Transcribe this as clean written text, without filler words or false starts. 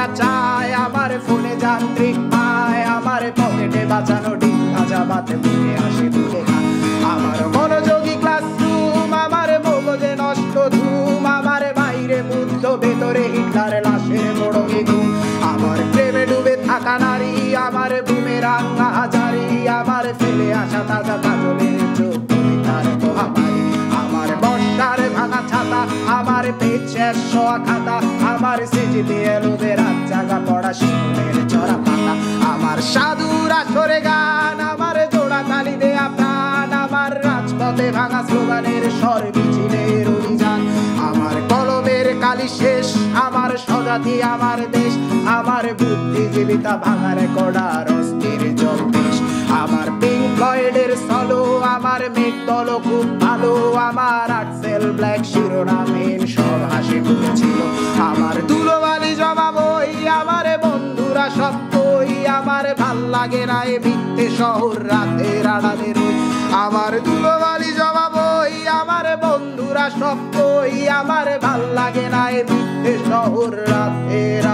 দেয়া চায়, আমার ফোনে যান্ত্রিক পায়, আমার পকেটে বাঁচানো ডিম ভাজা ভাতে বুকে হাসি তুলে খায়। আমার মনোযোগী ক্লাসরুম, আমার মগজে নষ্ট ধুম, আমার বাইরে বুদ্ধ ভেতরে হিটলার লাশের মোড়কে ঘুম। আমার প্রেমে ডুবে থাকা নারী, আমার বুমেরাং হাজারি, আমার ফেলে আসা তাজা কাজলের চোখ তার মহামারী। আমার বর্ষার ভাঙা ছাতা, আমার পেট শেষ হওয়া খাতা, আমার সিজিতে এলোদের রাত জাগা পড়া শিশুদের চড়া পাতা। আমার সাধুর আসরে গান, আমার জোড়া তালি দেয়া প্রাণ, আমার রাজপথে ভাঙা স্লোগানের স্বর মিছিলের অভিযান। আমার কলমের কালি শেষ, আমার স্বজাতি আমার দেশ, আমার বুদ্ধিজীবিতা ভাঙা রেকর্ডার অস্থির জলদেশ। আমার পিঙ্ক ফ্লয়েডের সলো, আমার মেঘ দল খুব ভালো, আমার আর্টসেল ব্ল্যাক শিরোনামহীন সব হাসি ফুটেছিল। আমার ধুলোবালি জমা বই, আমার বন্ধুরা সব কই, আমার ভাল লাগে না এ মিথ্যে শহর রাতের আড়ালে রই। আমার ধুলোবালি জমা বই, আমার বন্ধুরা সব কই, আমার ভাল লাগে না এ মিথ্যে শহর রাতের